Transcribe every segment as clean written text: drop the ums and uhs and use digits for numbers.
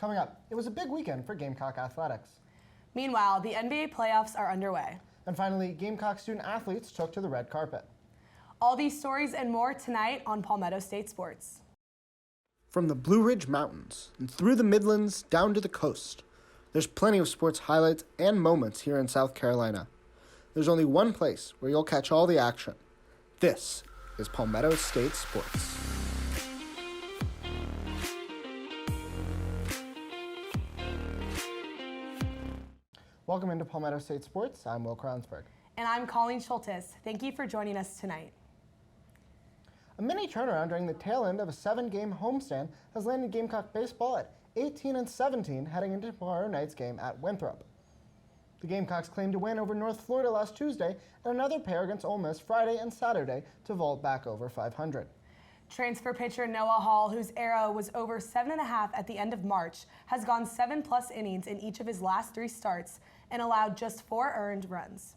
Coming up, it was a big weekend for Gamecock athletics. Meanwhile, the NBA playoffs are underway. And finally, Gamecock student athletes took to the red carpet. All these stories and more tonight on Palmetto State Sports. From the Blue Ridge Mountains and through the Midlands down to the coast, there's plenty of sports highlights and moments here in South Carolina. There's only one place where you'll catch all the action. This is Palmetto State Sports. Welcome into Palmetto State Sports. I'm Will Kronsberg. And I'm Colleen Sholtis. Thank you for joining us tonight. A mini turnaround during the tail end of a 7-game homestand has landed Gamecock baseball at 18-17 heading into tomorrow night's game at Winthrop. The Gamecocks claimed a win over North Florida last Tuesday and another pair against Ole Miss Friday and Saturday to vault back over 500. Transfer pitcher Noah Hall, whose era was over 7.5 at the end of March, has gone 7+ innings in each of his last 3 starts and allowed just 4 earned runs.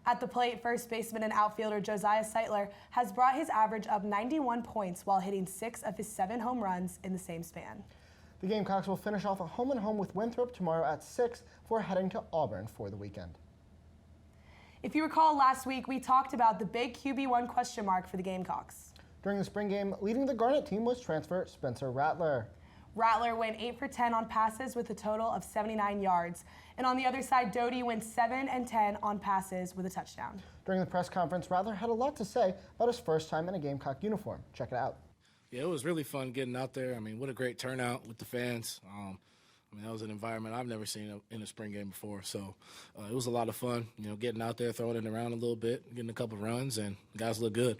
At the plate, first baseman and outfielder Josiah Seitler has brought his average up 91 points while hitting 6 of his 7 home runs in the same span. The Gamecocks will finish off a home-and-home with Winthrop tomorrow at 6 before heading to Auburn for the weekend. If you recall last week, we talked about the big QB1 question mark for the Gamecocks. During the spring game, leading the Garnet team was transfer Spencer Rattler. Rattler went 8 for 10 on passes with a total of 79 yards. And on the other side, Doty went 7 and 10 on passes with a touchdown. During the press conference, Rattler had a lot to say about his first time in a Gamecock uniform. Check it out. Yeah, it was really fun getting out there. I mean, what a great turnout with the fans. That was an environment I've never seen in a spring game before. So it was a lot of fun, getting out there, throwing it around a little bit, getting a couple runs, and guys look good.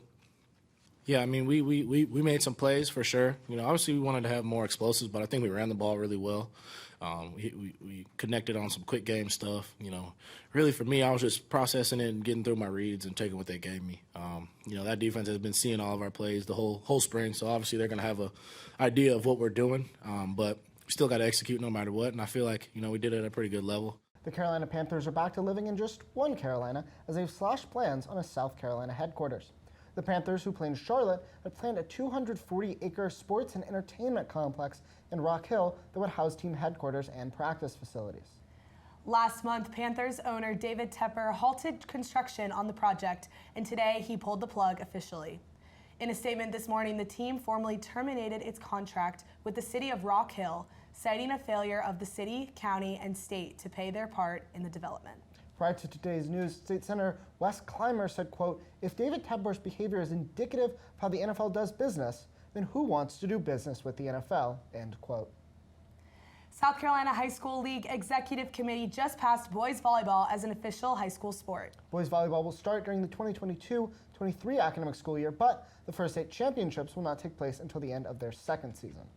Yeah, I mean, we made some plays for sure. Obviously we wanted to have more explosives, but I think we ran the ball really well. We connected on some quick game stuff. Really for me, I was just processing it and getting through my reads and taking what they gave me. That defense has been seeing all of our plays the whole spring, so obviously they're going to have an idea of what we're doing, but we still got to execute no matter what, and I feel like, we did it at a pretty good level. The Carolina Panthers are back to living in just one Carolina as they've slashed plans on a South Carolina headquarters. The Panthers, who play in Charlotte, had planned a 240-acre sports and entertainment complex in Rock Hill that would house team headquarters and practice facilities. Last month, Panthers owner David Tepper halted construction on the project, and today he pulled the plug officially. In a statement this morning, the team formally terminated its contract with the city of Rock Hill, citing a failure of the city, county, and state to pay their part in the development. Prior to today's news, State Senator Wes Clymer said, quote, "If David Tepper's behavior is indicative of how the NFL does business, then who wants to do business with the NFL?" End quote. South Carolina High School League Executive Committee just passed boys volleyball as an official high school sport. Boys volleyball will start during the 2022-23 academic school year, but the first 8 championships will not take place until the end of their second season.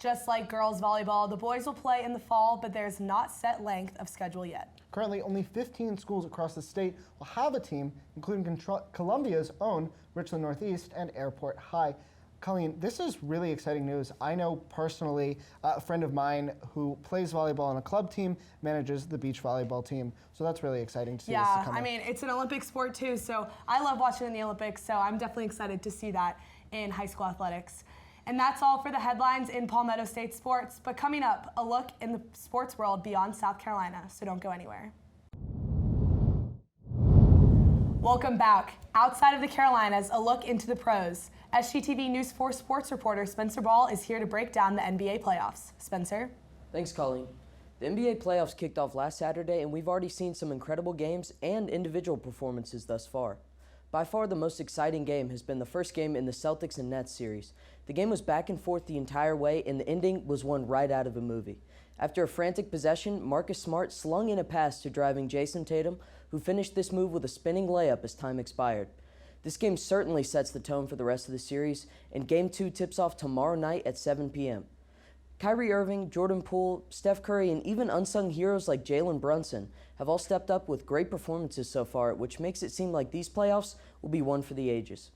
Just like girls volleyball, the boys will play in the fall, but there's not set length of schedule yet. Currently, only 15 schools across the state will have a team, including Columbia's own Richland Northeast and Airport High. Colleen, this is really exciting news. I know personally a friend of mine who plays volleyball on a club team, manages the beach volleyball team, so that's really exciting to see. Yeah, I mean, it's an Olympic sport too, so I love watching in the Olympics, so I'm definitely excited to see that in high school athletics. And that's all for the headlines in Palmetto State Sports. But coming up, a look in the sports world beyond South Carolina, so don't go anywhere. Welcome back. Outside of the Carolinas, a look into the pros. SGTV News 4 sports reporter Spencer Ball is here to break down the NBA playoffs. Spencer? Thanks, Colleen. The NBA playoffs kicked off last Saturday, and we've already seen some incredible games and individual performances thus far. By far, the most exciting game has been the first game in the Celtics and Nets series. The game was back and forth the entire way, and the ending was one right out of a movie. After a frantic possession, Marcus Smart slung in a pass to driving Jason Tatum, who finished this move with a spinning layup as time expired. This game certainly sets the tone for the rest of the series, and Game 2 tips off tomorrow night at 7 p.m. Kyrie Irving, Jordan Poole, Steph Curry, and even unsung heroes like Jalen Brunson have all stepped up with great performances so far, which makes it seem like these playoffs will be one for the ages.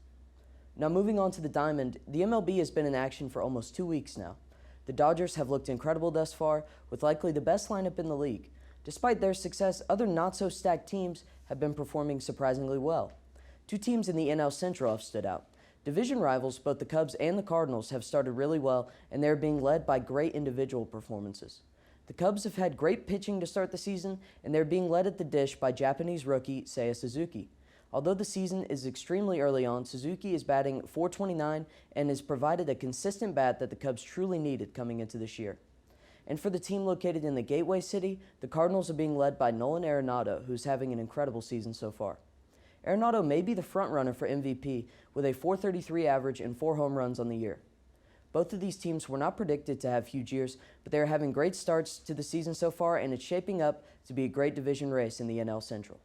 Now moving on to the Diamond, the MLB has been in action for almost 2 weeks now. The Dodgers have looked incredible thus far, with likely the best lineup in the league. Despite their success, other not-so-stacked teams have been performing surprisingly well. Two teams in the NL Central have stood out. Division rivals, both the Cubs and the Cardinals, have started really well, and they're being led by great individual performances. The Cubs have had great pitching to start the season, and they're being led at the dish by Japanese rookie Seiya Suzuki. Although the season is extremely early on, Suzuki is batting .429 and has provided a consistent bat that the Cubs truly needed coming into this year. And for the team located in the Gateway City, the Cardinals are being led by Nolan Arenado, who's having an incredible season so far. Arenado may be the front-runner for MVP with a .433 average and 4 home runs on the year. Both of these teams were not predicted to have huge years, but they are having great starts to the season so far, and it's shaping up to be a great division race in the NL Central.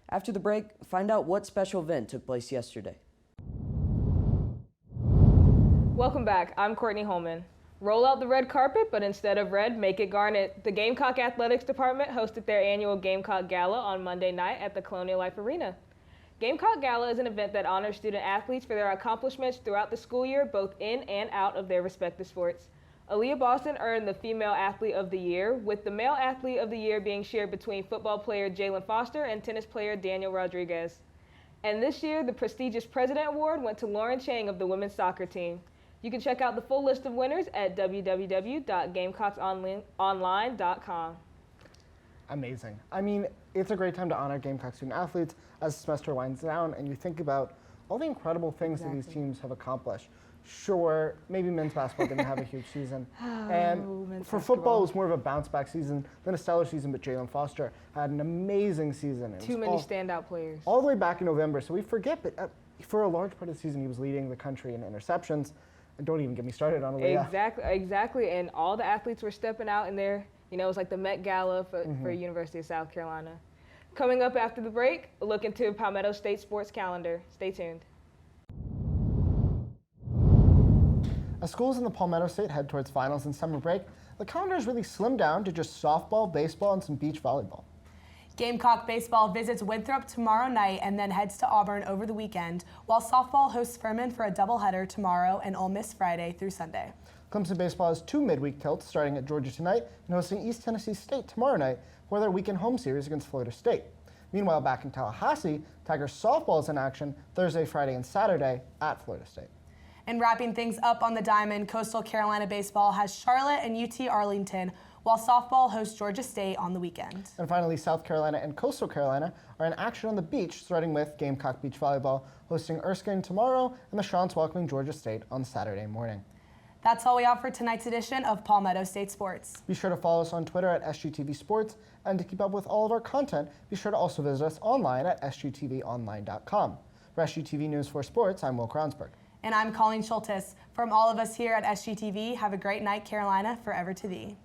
After the break, find out what special event took place yesterday. Welcome back. I'm Courtney Hollmon. Roll out the red carpet, but instead of red, make it garnet. The Gamecock Athletics Department hosted their annual Gamecock Gala on Monday night at the Colonial Life Arena. Gamecock Gala is an event that honors student athletes for their accomplishments throughout the school year, both in and out of their respective sports. Aaliyah Boston earned the Female Athlete of the Year, with the Male Athlete of the Year being shared between football player Jalen Foster and tennis player Daniel Rodriguez. And this year, the prestigious President Award went to Lauren Chang of the women's soccer team. You can check out the full list of winners at www.gamecocksonline.com. Amazing. I mean, it's a great time to honor Gamecock student athletes as the semester winds down, and you think about all the incredible things that these teams have accomplished. Sure, maybe men's basketball didn't have a huge season. And for football, it was more of a bounce-back season than a stellar season, but Jalen Foster had an amazing season. Too many standout players. All the way back in November, so we forget, but for a large part of the season, he was leading the country in interceptions. And don't even get me started on Aaliyah. Exactly, and all the athletes were stepping out in there. You know, it was like the Met Gala for University of South Carolina. Coming up after the break, a look into Palmetto State Sports calendar. Stay tuned. As schools in the Palmetto State head towards finals and summer break, the calendar is really slimmed down to just softball, baseball, and some beach volleyball. Gamecock baseball visits Winthrop tomorrow night and then heads to Auburn over the weekend, while softball hosts Furman for a doubleheader tomorrow and Ole Miss Friday through Sunday. Clemson baseball has 2 midweek tilts starting at Georgia tonight and hosting East Tennessee State tomorrow night for their weekend home series against Florida State. Meanwhile, back in Tallahassee, Tigers softball is in action Thursday, Friday, and Saturday at Florida State. And wrapping things up on the diamond, Coastal Carolina baseball has Charlotte and UT Arlington, while softball hosts Georgia State on the weekend. And finally, South Carolina and Coastal Carolina are in action on the beach, starting with Gamecock Beach Volleyball hosting Erskine tomorrow and the Chants welcoming Georgia State on Saturday morning. That's all we have for tonight's edition of Palmetto State Sports. Be sure to follow us on Twitter at SGTV Sports, and to keep up with all of our content, be sure to also visit us online at sgtvonline.com. For SGTV News for Sports, I'm Will Kronsberg. And I'm Colleen Sholtis. From all of us here at SGTV, have a great night, Carolina, forever to thee.